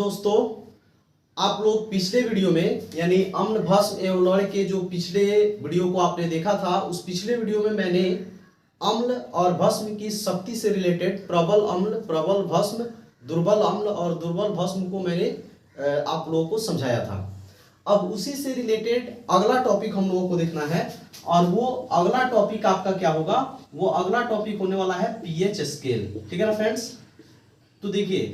दोस्तों, आप लोग पिछले वीडियो में यानी अम्ल भस्म एवं लवण के जो पिछले वीडियो को आपने देखा था, उस पिछले वीडियो में मैंने अम्ल और भस्म की शक्ति से रिलेटेड प्रबल अम्ल, प्रबल भस्म, दुर्बल अम्ल और दुर्बल भस्म को मैंने आप लोगों को समझाया था। अब उसी से रिलेटेड अगला टॉपिक हम लोगों को देखना है और वो अगला टॉपिक आपका क्या होगा, वो अगला टॉपिक होने वाला है पीएच स्केल। ठीक है ना फ्रेंड्स। तो देखिए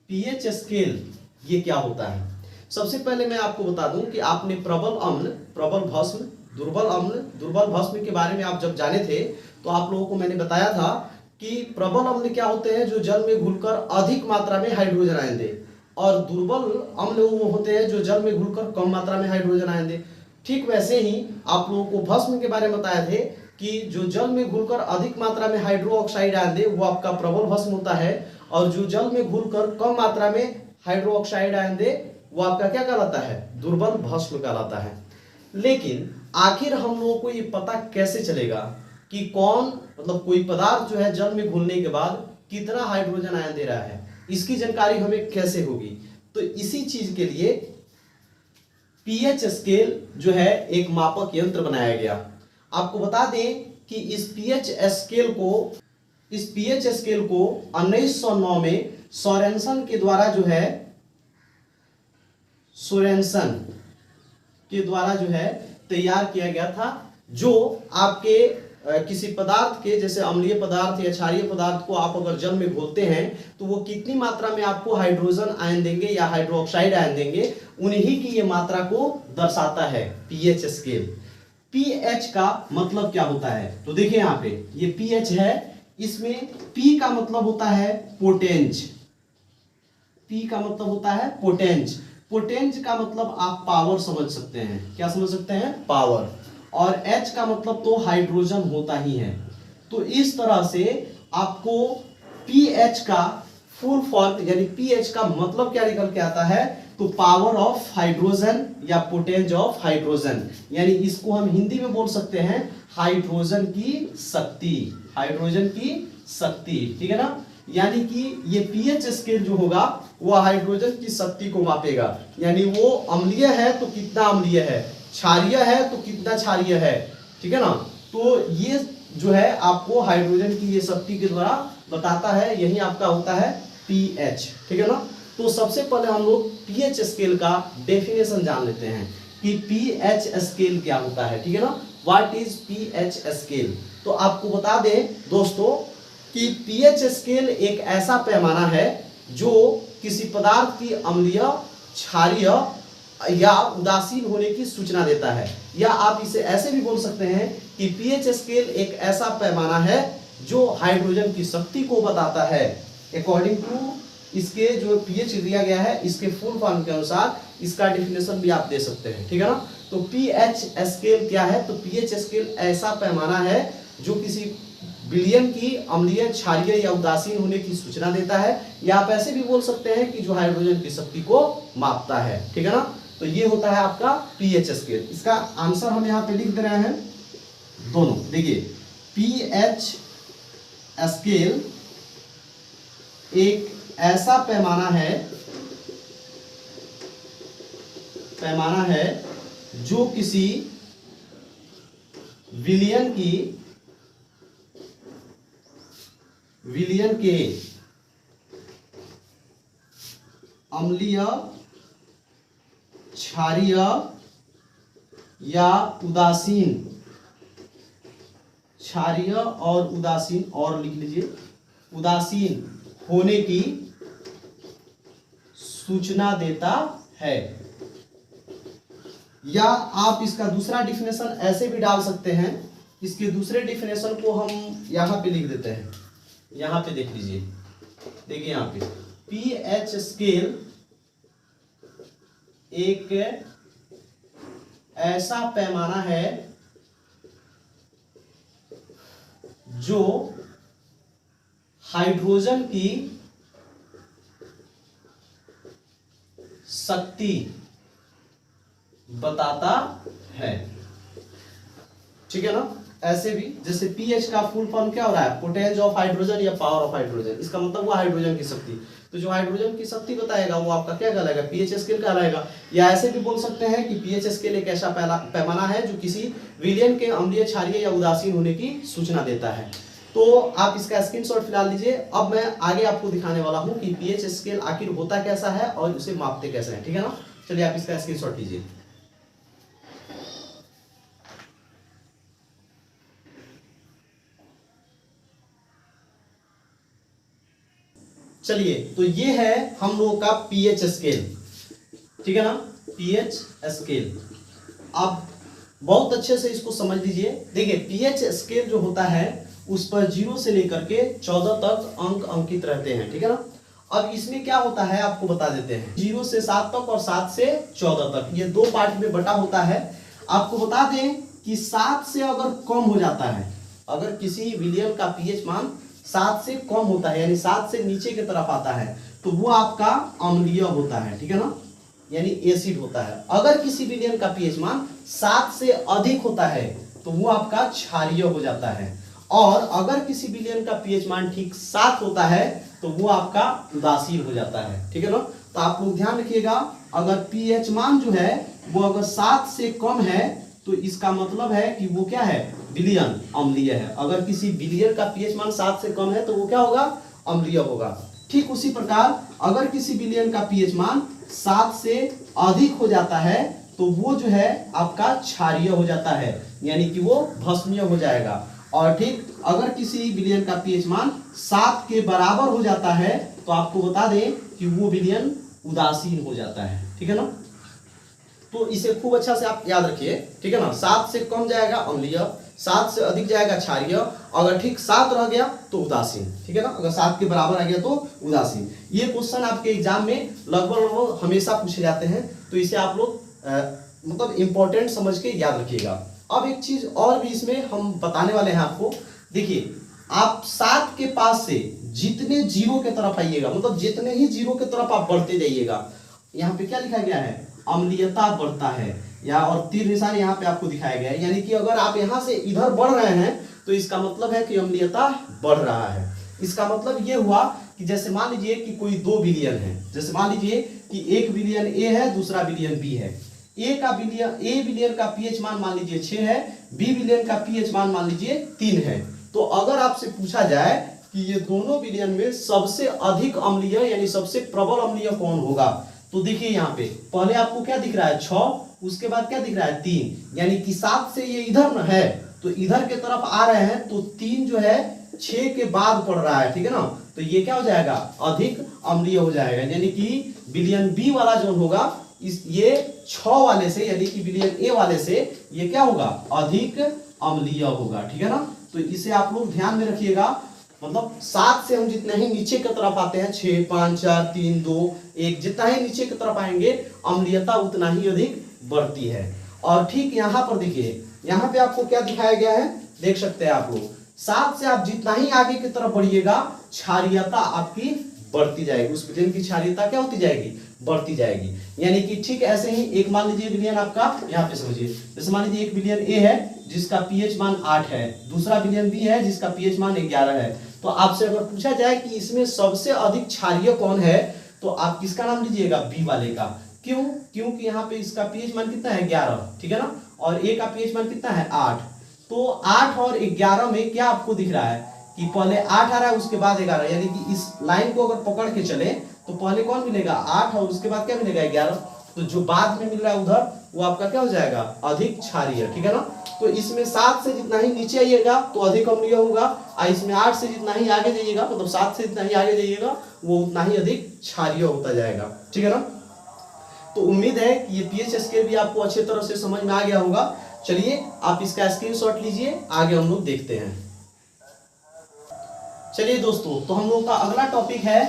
पीएच स्केल ये क्या होता है। सबसे पहले मैं आपको बता दूं कि आपने प्रबल अम्ल, प्रबल भस्म, दुर्बल अम्ल, दुर्बल भस्म के बारे में आप जब जाने थे तो आप लोगों को मैंने बताया था कि प्रबल अम्ल क्या होते हैं, जो जल में घुलकर अधिक मात्रा में हाइड्रोजन आयन दे, और दुर्बल अम्ल वो होते हैं जो जल में घुलकर कम मात्रा में हाइड्रोजन आयन दे। ठीक वैसे ही आप लोगों को भस्म के बारे में बताए थे कि जो जल में घुलकर अधिक मात्रा में हाइड्रोक्साइड आयन दे वो आपका प्रबल भस्म होता है, और जो जल में घुलकर कम मात्रा में हाइड्रोक्साइड आयन दे वो आपका क्या कहलाता है, दुर्बल भस्म कहलाता है। लेकिन आखिर हम लोगों को ये पता कैसे चलेगा कि कौन मतलब कोई पदार्थ जो है जल में घुलने के बाद कितना हाइड्रोजन आयन दे रहा है, इसकी जानकारी हमें कैसे होगी। तो इसी चीज के लिए पीएच स्केल जो है एक मापक यंत्र बनाया गया। आपको बता दें कि इस पीएच स्केल को 1909 में सोरेनसन के द्वारा जो है तैयार किया गया था, जो आपके किसी पदार्थ के जैसे अम्लीय पदार्थ या क्षारीय पदार्थ को आप अगर जल में घोलते हैं तो वो कितनी मात्रा में आपको हाइड्रोजन आयन देंगे या हाइड्रोक्साइड आयन देंगे, उन्हीं की ये मात्रा को दर्शाता है पीएच स्केल। पीएच का मतलब क्या होता है, तो देखिए यहाँ पे ये पीएच है, इसमें P का मतलब होता है पोटेंज, P का मतलब होता है पोटेंज। पोटेंज का मतलब आप पावर समझ सकते हैं, क्या समझ सकते हैं, पावर। और H का मतलब तो हाइड्रोजन होता ही है। तो इस तरह से आपको पीएच का फुल फॉर्म यानी पीएच का मतलब क्या निकल के आता है, तो पावर ऑफ हाइड्रोजन या पोटेंज ऑफ हाइड्रोजन, यानी इसको हम हिंदी में बोल सकते हैं हाइड्रोजन की शक्ति, हाइड्रोजन की शक्ति। ठीक है ना। यानी कि ये पीएच स्केल जो होगा वो हाइड्रोजन की शक्ति को मापेगा, यानी वो अम्लीय है तो कितना अम्लीय है, क्षारीय है तो कितना क्षारीय है। ठीक है ना। तो ये जो है आपको हाइड्रोजन की ये शक्ति के द्वारा बताता है, यही आपका होता है पीएच। ठीक है ना। तो सबसे पहले हम लोग पीएच स्केल का डेफिनेशन जान लेते हैं कि पीएच स्केल क्या होता है। ठीक है ना। What is pH scale. तो आपको बता दें दोस्तों कि पीएच स्केल एक ऐसा पैमाना है जो किसी पदार्थ की अम्लीय, क्षारीय या उदासीन होने की सूचना देता है, या आप इसे ऐसे भी बोल सकते हैं कि पीएच स्केल एक ऐसा पैमाना है जो हाइड्रोजन की शक्ति को बताता है। अकॉर्डिंग टू इसके जो पीएच दिया गया है, इसके फुल फॉर्म के अनुसार इसका डेफिनेशन भी आप दे सकते हैं। ठीक है ना। तो पीएच स्केल क्या है, तो पीएच स्केल ऐसा पैमाना है जो किसी विलयन की अम्लीय, क्षारीय या उदासीन होने की सूचना देता है, या आप ऐसे भी बोल सकते हैं कि जो हाइड्रोजन की शक्ति को मापता है। ठीक है ना। तो ये होता है आपका पीएच स्केल। इसका आंसर हम यहाँ पे लिख दे रहे हैं दोनों। देखिए पीएच स्केल एक ऐसा पैमाना है जो किसी विलयन के अम्लीय, क्षारीय या उदासीन, क्षारीय और उदासीन, और लिख लीजिए उदासीन होने की सूचना देता है। या आप इसका दूसरा डिफिनेशन ऐसे भी डाल सकते हैं, इसके दूसरे डिफिनेशन को हम यहां पे लिख देते हैं। यहां पे देख लीजिए, देखिए यहां पे पीएच स्केल एक ऐसा पैमाना है जो हाइड्रोजन की शक्ति बताता है। ठीक है ना। ऐसे भी जैसे पीएच का फुल फॉर्म क्या हो रहा है, पोटेंज ऑफ हाइड्रोजन या पावर ऑफ हाइड्रोजन, इसका मतलब हुआ हाइड्रोजन की शक्ति। तो जो हाइड्रोजन की शक्ति बताएगा वो आपका क्या कहलाएगा, पीएच स्केल कहलाएगा। या ऐसे भी बोल सकते हैं कि पीएच स्केल एक ऐसा पैमाना है जो किसी विलयन के अम्लीय, क्षारीय या उदासीन होने की सूचना देता है। तो आप इसका स्क्रीनशॉट फिलहाल लीजिए। अब मैं आगे आपको दिखाने वाला हूँ कि पीएच स्केल आखिर होता कैसा है और उसे मापते कैसे हैं, ठीक है ना। चलिए आप इसका स्क्रीनशॉट लीजिए। चलिए, तो ये है हम लोगों का पीएच स्केल, ठीक है ना, पीएच स्केल। आप बहुत अच्छे से इसको समझ लीजिए। देखिए पीएच स्केल जो होता है उस पर 0 से लेकर के 14 तक अंक अंकित रहते हैं, ठीक है ना। अब इसमें क्या होता है आपको बता देते हैं। 0 से 7 तक और 7 से 14 तक, ये 2 पार्ट में बटा होता है। आपको बता दें कि 7 से अगर कम हो जाता है, अगर किसी विलयन का पीएच मान 7 से कम होता है, यानी 7 से नीचे की तरफ आता है, तो वो आपका अम्लीय होता है, ठीक है ना, यानी एसिड होता है। अगर किसी विलयन का पीएच मान 7 से अधिक होता है तो वो आपका क्षारीय हो जाता है। और अगर किसी विलयन का पीएच मान ठीक 7 होता है तो वो आपका उदासीन हो जाता है, ठीक है ना। तो आप लोग ध्यान रखिएगा, अगर पीएच मान जो है वो अगर 7 से कम है तो इसका मतलब है कि वो क्या है, विलयन अम्लीय है। अगर किसी विलयन का पीएच मान 7 से कम है तो वो क्या होगा, अम्लीय होगा। ठीक उसी प्रकार अगर किसी विलयन का पीएच मान 7 से अधिक हो जाता है तो वो जो है आपका क्षारीय हो जाता है, यानी कि वो भस्मीय हो जाएगा। और ठीक अगर किसी विलयन का पीएच मान 7 के बराबर हो जाता है तो आपको बता दें कि वो विलयन उदासीन हो जाता है, ठीक है ना। तो इसे खूब अच्छा से आप याद रखिए, ठीक है ना। 7 से कम जाएगा अम्लीय, 7 से अधिक जाएगा क्षारीय, अगर ठीक 7 रह गया तो उदासीन, ठीक है ना। अगर 7 के बराबर आ गया तो उदासीन। ये क्वेश्चन आपके एग्जाम में लगभग हमेशा पूछे जाते हैं, तो इसे आप लोग मतलब इंपॉर्टेंट समझ के याद रखिएगा। अब एक चीज और भी इसमें हम बताने वाले हैं आपको। देखिए आप 7 के पास से जितने 0 के तरफ आइएगा, मतलब जितने ही 0 के तरफ आप बढ़ते जाइएगा, यहाँ पे क्या लिखा गया है, अम्लीयता बढ़ता है, या और तीर निशान यहाँ पे आपको दिखाया गया है। यानी कि अगर आप यहाँ से इधर बढ़ रहे हैं तो इसका मतलब है कि अम्लीयता बढ़ रहा है। इसका मतलब ये हुआ कि जैसे मान लीजिए कि कोई 2 विलयन है, जैसे मान लीजिए कि एक विलयन ए है, दूसरा विलयन बी है। ए विलयन का पीएच मान लीजिए 6 है, बी विलयन का पीएच मान लीजिए 3 है। तो अगर आपसे पूछा जाए कि ये दोनों विलयन में सबसे अधिक अम्लीय यानी सबसे प्रबल अम्लीय कौन होगा, तो देखिए यहाँ पे पहले आपको क्या दिख रहा है, 6, उसके बाद क्या दिख रहा है, 3, यानी कि 7 से ये इधर है तो इधर के तरफ आ रहे हैं, तो 3 जो है 6 के बाद पड़ रहा है, ठीक है ना। तो ये क्या हो जाएगा, अधिक अम्लीय हो जाएगा, यानी कि विलयन बी वाला जो होगा इस ये 6 वाले से, यानी कि विलयन ए वाले से ये क्या होगा, अधिक अम्लीय होगा, ठीक है ना। तो इसे आप लोग ध्यान में रखिएगा। मतलब 7 से हम जितना ही नीचे की तरफ आते हैं, 6, 5, 4, 3, 2, 1, जितना ही नीचे की तरफ आएंगे अम्लीयता उतना ही अधिक बढ़ती है। और ठीक यहाँ पर देखिए, यहाँ पे आपको क्या दिखाया गया है, देख सकते हैं आप लोग, 7 से आप जितना ही आगे की तरफ बढ़िएगा क्षारीयता आपकी बढ़ती जाएगी, उस विलयन की क्षारीयता क्या होती जाएगी, बढ़ती जाएगी। यानी कि ठीक ऐसे ही एक मान लीजिए विलयन आपका, यहाँ पे समझिए, जैसे मान लीजिए एक विलयन ए है जिसका पीएच मान 8 है, दूसरा विलयन बी है जिसका पीएच मान 11 है। तो आपसे अगर पूछा जाए कि इसमें सबसे अधिक क्षारीय कौन है, तो आप किसका नाम लीजिएगा, बी वाले का। क्यों, क्योंकि यहाँ पे इसका पीएच मान कितना है, 11, ठीक है ना, और ए का पीएच मान कितना है, 8। तो 8 और 11 में क्या आपको दिख रहा है कि पहले 8 आ रहा है उसके बाद 11, यानी कि इस लाइन को अगर पकड़ के चले तो पहले कौन मिलेगा, 8, और उसके बाद क्या मिलेगा, 11। तो जो बाद में मिल रहा है उधर वो आपका क्या हो जाएगा, अधिक क्षारीय, ठीक है ना। तो इसमें 7 से जितना ही नीचे आइएगा तो अधिक अम्लीय होगा, और इसमें 8 से जितना ही आगे जाइएगा, मतलब 7 से जितना ही आगे जाइएगा वो उतना ही अधिक क्षारीय होता जाएगा, ठीक है ना। तो उम्मीद है कि ये पीएच स्केल भी आपको अच्छी तरह से समझ में आ गया होगा। चलिए आप इसका स्क्रीनशॉट लीजिए, आगे हम लोग देखते हैं। चलिए दोस्तों, तो हम लोग का अगला टॉपिक है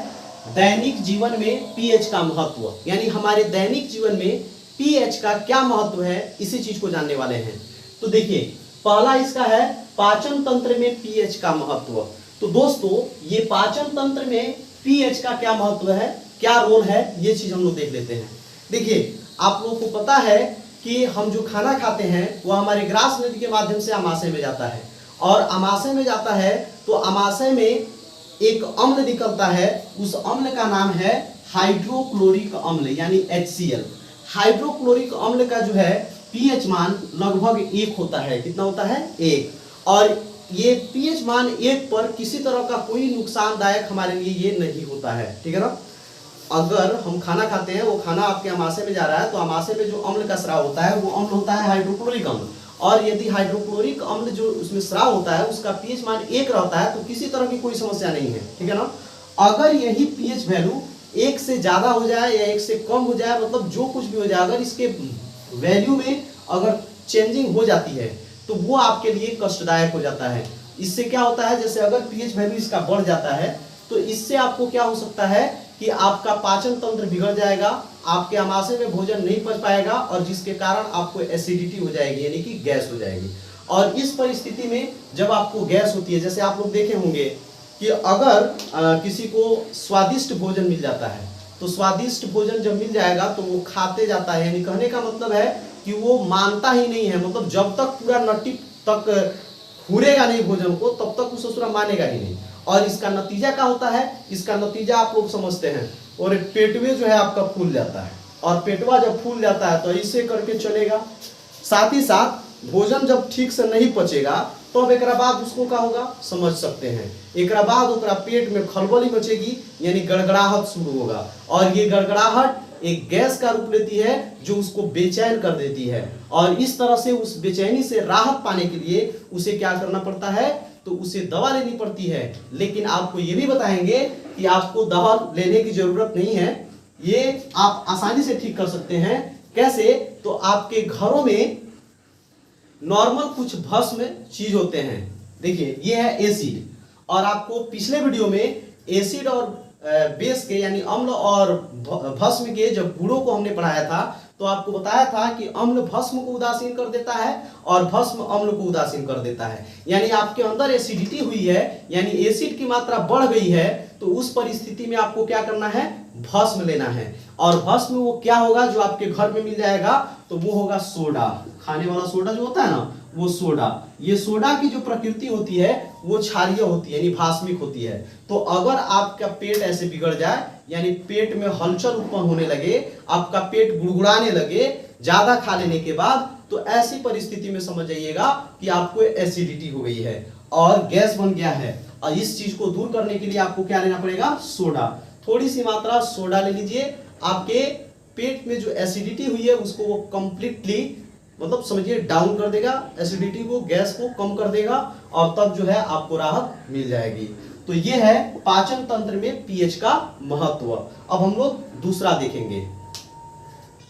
दैनिक जीवन में पीएच का महत्व, यानी हमारे दैनिक जीवन में पीएच का क्या महत्व है, इसी चीज को जानने वाले हैं। तो देखिए पहला इसका है पाचन तंत्र में पीएच का महत्व। तो दोस्तों ये पाचन तंत्र में पीएच का क्या महत्व है, क्या रोल है, ये चीज हम लोग देख लेते हैं। देखिए आप लोगों को पता है कि हम जो खाना खाते हैं वो हमारे ग्रास नली के माध्यम से आमाशय में जाता है, और आमाशय में जाता है तो आमाशय में एक अम्ल निकलता है, उस अम्ल का नाम है हाइड्रोक्लोरिक अम्ल यानी HCl। हाइड्रोक्लोरिक अम्ल का जो है पीएच मान लगभग 1 होता है। कितना होता है? 1। और ये पीएच मान 1 पर किसी तरह का कोई नुकसानदायक हमारे लिए ये नहीं होता है, ठीक है ना। अगर हम खाना खाते हैं, वो खाना आपके आमाशय में जा रहा है, तो आमाशय में जो अम्ल का स्राव होता है वो अम्ल होता है हाइड्रोक्लोरिक अम्ल। और यदि हाइड्रोक्लोरिक अम्ल जो उसमें स्राव होता है उसका पीएच मान 1 रहता है तो किसी तरह की कोई समस्या नहीं है, ठीक है ना। अगर यही पीएच वैल्यू 1 से ज्यादा हो जाए या 1 से कम हो जाए, मतलब जो कुछ भी हो जाए, अगर इसके वैल्यू में अगर चेंजिंग हो जाती है तो वो आपके लिए कष्टदायक हो जाता है। इससे क्या होता है, जैसे अगर पीएच वैल्यू इसका बढ़ जाता है तो इससे आपको क्या हो सकता है कि आपका पाचन तंत्र बिगड़ जाएगा, आपके आमाशय में भोजन नहीं पच पाएगा और जिसके कारण आपको एसिडिटी हो जाएगी यानी कि गैस हो जाएगी। और इस परिस्थिति में जब आपको गैस होती है, जैसे आप लोग देखे होंगे कि अगर किसी को स्वादिष्ट भोजन मिल जाता है तो स्वादिष्ट भोजन जब मिल जाएगा तो वो खाते जाता है, यानी कहने का मतलब है कि वो मानता ही नहीं है, मतलब जब तक पूरा नट्टी तक घूरेगा नहीं भोजन को तब तक वो ससुरा मानेगा ही नहीं। और इसका नतीजा क्या होता है, इसका नतीजा आप लोग समझते हैं, और पेटवे जो है आपका फूल जाता है, और पेटवा जब फूल जाता है तो ऐसे करके चलेगा। साथ ही साथ भोजन जब ठीक से नहीं पचेगा तो अब एक बाद उसको क्या होगा समझ सकते हैं। एक बाद ओकरा पेट में खलबली मचेगी यानी गड़गड़ाहट शुरू होगा, और ये गड़गड़ाहट एक गैस का रूप लेती है जो उसको बेचैन कर देती है। और इस तरह से उस बेचैनी से राहत पाने के लिए उसे क्या करना पड़ता है, तो उसे दवा लेनी पड़ती है। लेकिन आपको ये भी बताएंगे कि आपको दवा लेने की जरूरत नहीं है, ये आप आसानी से ठीक कर सकते हैं। कैसे? तो आपके घरों में नॉर्मल कुछ भस्म चीज होते हैं। देखिए ये है एसिड, और आपको पिछले वीडियो में एसिड और बेस के यानी अम्ल और भस्म के जब गुणों को हमने पढ़ाया था तो आपको बताया था कि अम्ल भस्म को उदासीन कर देता है और भस्म अम्ल को उदासीन कर देता है। यानी आपके अंदर एसिडिटी हुई है, यानी एसिड की मात्रा बढ़ गई है, तो उस परिस्थिति में आपको क्या करना है, भस्म लेना है। और भस्म वो क्या होगा जो आपके घर में मिल जाएगा, तो वो होगा सोडा, खाने वाला सोडा जो होता है ना, वो सोडा। ये सोडा की जो प्रकृति होती है वो क्षारीय होती है यानी भास्मिक होती है। तो अगर आपका पेट ऐसे बिगड़ जाए यानी पेट में हलचल उत्पन्न होने लगे, आपका पेट गुड़गुड़ाने लगे ज्यादा खा लेने के बाद, तो ऐसी परिस्थिति में समझ जाइएगा कि आपको एसिडिटी हो गई है और गैस बन गया है। और इस चीज को दूर करने के लिए आपको क्या लेना पड़ेगा, सोडा। थोड़ी सी मात्रा सोडा ले लीजिए, आपके पेट में जो एसिडिटी हुई है उसको वो कंप्लीटली मतलब समझिए डाउन कर देगा, एसिडिटी को, गैस को कम कर देगा, और तब जो है आपको राहत मिल जाएगी। तो ये है पाचन तंत्र में पीएच का महत्व। अब हम लोग दूसरा देखेंगे।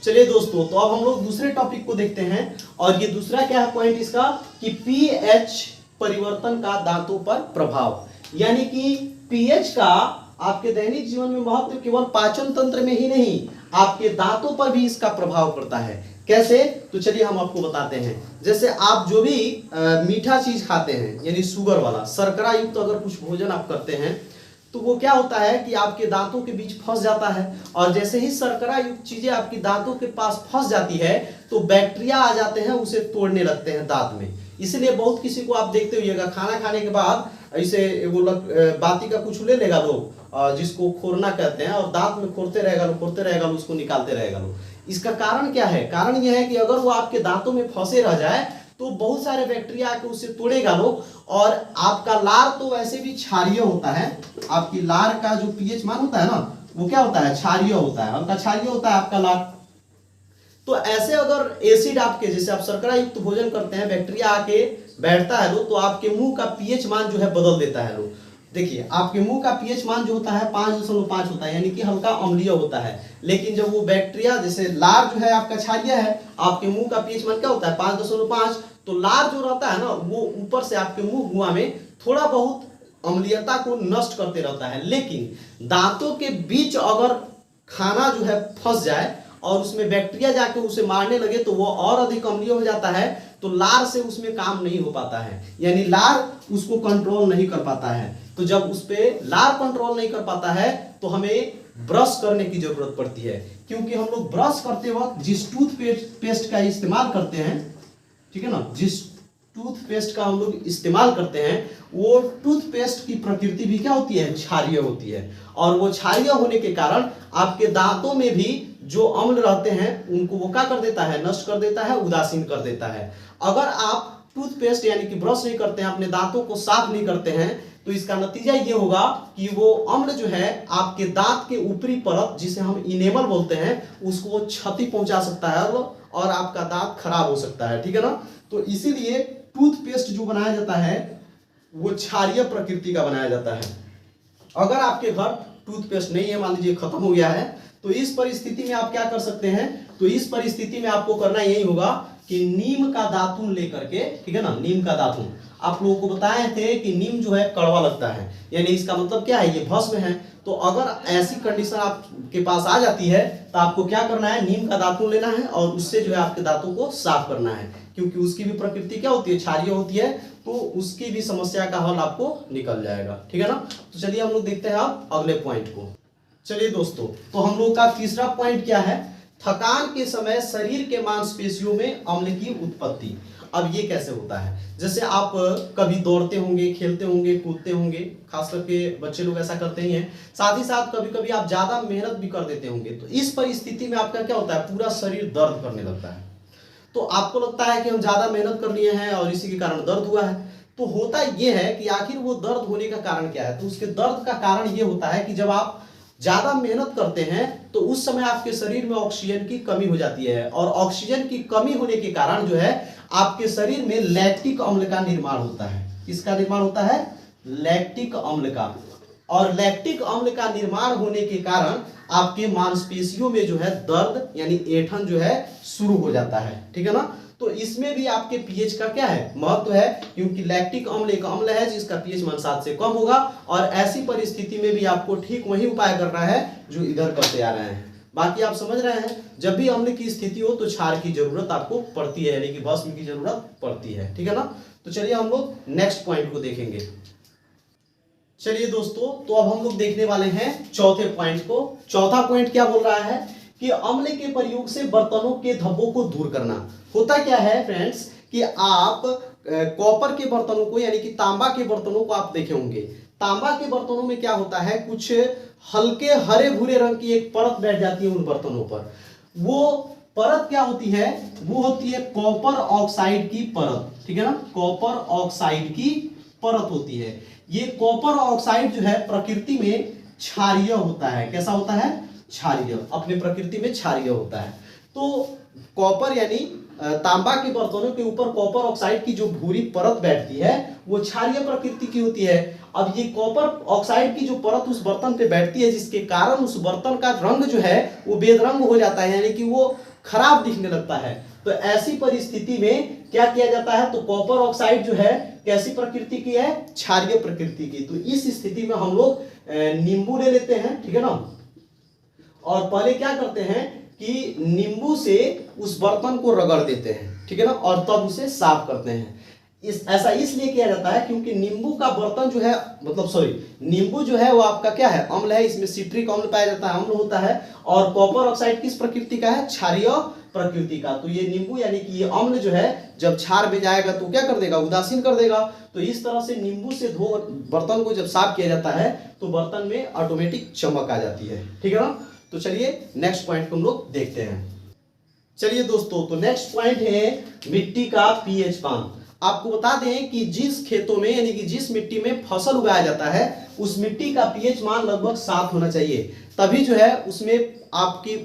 चलिए दोस्तों, तो अब हम लोग दूसरे टॉपिक को देखते हैं, और ये दूसरा क्या है पॉइंट इसका कि पीएच परिवर्तन का दांतों पर प्रभाव। यानी कि पीएच का आपके दैनिक जीवन में महत्व केवल पाचन तंत्र में ही नहीं, आपके दांतों पर भी इसका प्रभाव पड़ता है। कैसे? तो चलिए हम आपको बताते हैं। जैसे आप जो भी मीठा चीज खाते हैं यानी शुगर वाला, शर्करा युक्त तो अगर कुछ भोजन आप करते हैं तो वो क्या होता है कि आपके दांतों के बीच फंस जाता है, और जैसे ही शर्करा युक्त चीजें आपकी दांतों के पास फंस जाती है तो बैक्टीरिया आ जाते हैं, उसे तोड़ने लगते हैं दांत में। इसलिए बहुत किसी को आप देखते होइएगा खाना खाने के बाद ऐसे वो बाती का कुछ ले लेगा लोग, जिसको खोरना कहते हैं, और दांत में खोरते रहेगा उसको निकालते रहेगा लोग। इसका कारण क्या है? कारण यह है कि अगर वो आपके दांतों में फंसे रह जाए तो बहुत सारे बैक्टीरिया आके उसे तोड़ेगा लोग, और आपका लार तो वैसे भी क्षारीय होता है। आपकी लार का जो पीएच मान होता है ना, वो क्या होता है, क्षारीय होता है, आपका क्षारीय होता है आपका लार। तो ऐसे अगर एसिड आपके, जैसे आप शर्करा युक्त भोजन करते हैं, बैक्टीरिया आके बैठता है लोग, तो आपके मुंह का पीएच मान जो है बदल देता है लोग। देखिए आपके मुंह का पीएच मान जो होता है 5.5 होता है, यानी कि हल्का अम्लीय होता है। लेकिन जब वो बैक्टीरिया, जैसे लार जो है आपका क्षारीय है, आपके मुंह का पीएच मान क्या होता है 5.5, तो लार जो रहता है ना वो ऊपर से आपके मुंह गुआ में थोड़ा बहुत अम्लीयता को नष्ट करते रहता है। लेकिन दांतों के बीच अगर खाना जो है फंस जाए और उसमें बैक्टीरिया जाके उसे मारने लगे तो वो और अधिक अम्लीय हो जाता है, तो लार से उसमें काम नहीं हो पाता है, यानी लार उसको कंट्रोल नहीं कर पाता है। तो जब उस पे लार कंट्रोल नहीं कर पाता है तो हमें ब्रश करने की जरूरत पड़ती है, क्योंकि हम लोग ब्रश करते वक्त जिस टूथपेस्ट का इस्तेमाल करते हैं, ठीक है ना, जिस टूथपेस्ट का हम लोग इस्तेमाल करते हैं, वो टूथपेस्ट की प्रकृति भी क्या होती है, क्षारीय होती है। और वो क्षारीय होने के कारण आपके दांतों में भी जो अम्ल रहते हैं उनको वो क्या कर देता है, नष्ट कर देता है, उदासीन कर देता है। अगर आप टूथपेस्ट यानी कि ब्रश नहीं करते हैं, अपने दांतों को साफ नहीं करते हैं, तो इसका नतीजा ये होगा कि वो अम्ल जो है आपके दांत के ऊपरी परत, जिसे हम इनेमल बोलते हैं, उसको वो क्षति पहुंचा सकता है और आपका दांत खराब हो सकता है। ठीक है ना। तो इसीलिए टूथपेस्ट जो बनाया जाता है वो क्षारीय प्रकृति का बनाया जाता है। अगर आपके घर टूथपेस्ट नहीं है, मान लीजिए खत्म हो गया है, तो इस परिस्थिति में आप क्या कर सकते हैं, तो इस परिस्थिति में आपको करना यही होगा कि नीम का दातुन लेकर के, ठीक है ना, नीम का दातुन आप लोगों को बताए थे कि नीम जो है कड़वा लगता है, यानी इसका मतलब क्या है, ये भस्म है। तो अगर ऐसी कंडीशन आपके पास आ जाती है तो आपको क्या करना है, नीम का दातुन लेना है और उससे जो है आपके दांतों को साफ करना है, क्योंकि उसकी भी प्रकृति क्या होती है, क्षारीय होती है, तो उसकी भी समस्या का हल आपको निकल जाएगा। ठीक है ना। तो चलिए हम लोग देखते हैं अब अगले पॉइंट को। चलिए दोस्तों, तो हम लोग का तीसरा पॉइंट क्या है, थकान के समय शरीर के मांसपेशियों में अम्ल की उत्पत्ति। अब ये कैसे होता है, जैसे आप कभी दौड़ते होंगे, खेलते होंगे, कूदते होंगे, खास करके बच्चे लोग ऐसा करते ही हैं, साथ ही साथ कभी कभी आप ज्यादा मेहनत भी कर देते होंगे, तो इस परिस्थिति में आपका क्या होता है, पूरा शरीर दर्द करने लगता है। तो आपको लगता है कि हम ज्यादा मेहनत कर लिए हैं और इसी के कारण दर्द हुआ है। तो होता यह है कि आखिर वो दर्द होने का कारण क्या है, तो उसके दर्द का कारण ये होता है कि जब आप ज्यादा मेहनत करते हैं तो उस समय आपके शरीर में ऑक्सीजन की कमी हो जाती है, और ऑक्सीजन की कमी होने के कारण जो है आपके शरीर में लैक्टिक अम्ल का निर्माण होता है। किसका निर्माण होता है, लैक्टिक अम्ल का। और लैक्टिक अम्ल का निर्माण होने के कारण आपके मांसपेशियों में जो है दर्द यानी ऐंठन जो है शुरू हो जाता है। ठीक है ना। तो इसमें भी आपके पीएच का क्या है, महत्व है, क्योंकि लैक्टिक अम्ल एक अम्ल है जिसका पीएच मान 7 से कम होगा, और ऐसी परिस्थिति में भी आपको ठीक वही उपाय करना है जो इधर करते आ रहे हैं। बाकी आप समझ रहे हैं, जब भी अम्ल की स्थिति हो तो क्षार की जरूरत आपको पड़ती है, यानी कि भस्म की जरूरत पड़ती है। ठीक है ना। तो चलिए हम लोग नेक्स्ट पॉइंट को देखेंगे। चलिए दोस्तों, तो अब हम लोग देखने वाले हैं चौथे पॉइंट को। चौथा पॉइंट क्या बोल रहा है कि अम्ल के प्रयोग से बर्तनों के धब्बों को दूर करना। होता क्या है फ्रेंड्स कि आप कॉपर के बर्तनों को यानी कि तांबा के बर्तनों को आप देखे होंगे। तांबा के बर्तनों में क्या होता है, कुछ हल्के हरे भूरे रंग की एक परत बैठ जाती है उन बर्तनों पर। वो परत क्या होती है, वो होती है कॉपर ऑक्साइड की परत। ठीक है ना, कॉपर ऑक्साइड की परत होती है। ये कॉपर ऑक्साइड जो है प्रकृति में क्षारीय होता है। कैसा होता है, क्षारीय, अपने प्रकृति में क्षारीय होता है। तो कॉपर यानी तांबा के बर्तनों के ऊपर कॉपर ऑक्साइड की जो भूरी परत बैठती है वो क्षारीय प्रकृति की होती है। अब ये कॉपर ऑक्साइड की जो परत उस बर्तन पे बैठती है, जिसके कारण उस बर्तन का रंग जो है वो बेरंग हो जाता है, यानी कि वो खराब दिखने लगता है। तो ऐसी परिस्थिति में क्या किया जाता है, तो कॉपर ऑक्साइड जो है कैसी प्रकृति की है, क्षारीय प्रकृति की। तो इस स्थिति में हम लोग नींबू ले लेते हैं। ठीक है ना, और पहले क्या करते हैं कि नींबू से उस बर्तन को रगड़ देते हैं। ठीक है ना, और तब उसे साफ करते हैं। ऐसा इसलिए किया जाता है क्योंकि नींबू का बर्तन जो है, नींबू जो है वो आपका क्या है, अम्ल है, इसमें सिट्रिक अम्ल पाया जाता है, अम्ल होता है। और कॉपर ऑक्साइड किस प्रकृति का है, क्षारीय प्रकृति का। तो ये नींबू यानी कि ये अम्ल जो है जब क्षार में जाएगा तो क्या कर देगा, उदासीन कर देगा। तो इस तरह से नींबू से धो बर्तन को जब साफ किया जाता है तो बर्तन में ऑटोमेटिक चमक आ जाती है। ठीक है ना। तो चलिए नेक्स्ट पॉइंट को हम लोग देखते हैं। चलिए दोस्तों, तो नेक्स्ट पॉइंट है मिट्टी का पीएच मान। आपको बता दें कि जिस खेतों में यानी कि जिस मिट्टी में फसल उगाया जाता है उस मिट्टी का पीएच मान लगभग 7 होना चाहिए, तभी जो है उसमें आपकी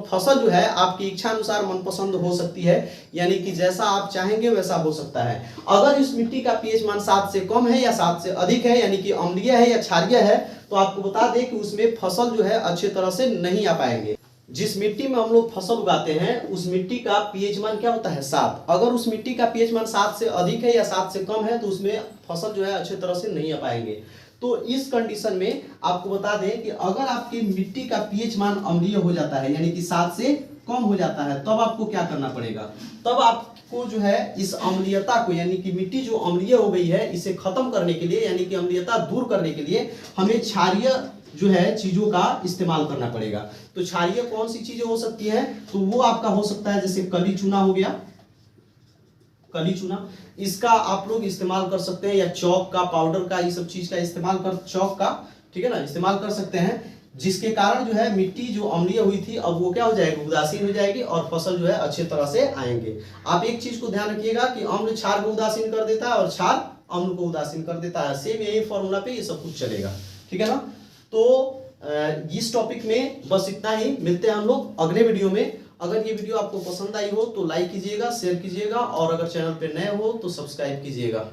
फसल जो है आपकी इच्छा अनुसार मनपसंद हो सकती है, यानी कि जैसा आप चाहेंगे वैसा हो सकता है। अगर इस मिट्टी का पीएच मान 7 से कम है या 7 से अधिक है, यानी कि अम्लीय है या क्षारीय है, तो आपको बता दें कि उसमें फसल जो है अच्छे तरह से नहीं आ पाएंगे। जिस मिट्टी में हम लोग फसल उगाते हैं उस मिट्टी का पीएच मान क्या होता है, 7। अगर उस मिट्टी का पीएच मान 7 से अधिक है या 7 से कम है तो उसमें फसल जो है अच्छे तरह से नहीं आ पाएंगे। तो इस कंडीशन में आपको बता दें कि अगर आपकी मिट्टी का पीएच मान अम्लीय हो जाता है यानी कि 7 से कम हो जाता है, तब आपको क्या करना पड़ेगा, तब आपको जो है इस अम्लीयता को यानी कि मिट्टी जो अम्लीय हो गई है इसे खत्म करने के लिए यानी कि अम्लीयता दूर करने के लिए हमें क्षारीय जो है चीजों का इस्तेमाल करना पड़ेगा। तो क्षारीय कौन सी चीजें हो सकती है, तो वो आपका हो सकता है जैसे कली चूना हो गया। कली चूना, इसका आप लोग इस्तेमाल कर सकते हैं, या चौक का, पाउडर का, ये सब चीज का इस्तेमाल कर, चौक का, ठीक है ना, इस्तेमाल कर सकते हैं, जिसके कारण जो है मिट्टी जो अम्लीय हुई थी अब वो क्या हो जाएगी, उदासीन हो जाएगी और फसल जो है अच्छे तरह से आएंगे। आप एक चीज को ध्यान रखिएगा कि अम्ल क्षार को उदासीन कर देता है और क्षार अम्ल को उदासीन कर देता है, सेम यही फॉर्मूला पे ये सब कुछ चलेगा, ठीक है ना। तो इस टॉपिक में बस इतना ही, मिलते हैं हम लोग अगले वीडियो में। अगर ये वीडियो आपको पसंद आई हो तो लाइक कीजिएगा, शेयर कीजिएगा, और अगर चैनल पे नए हो तो सब्सक्राइब कीजिएगा।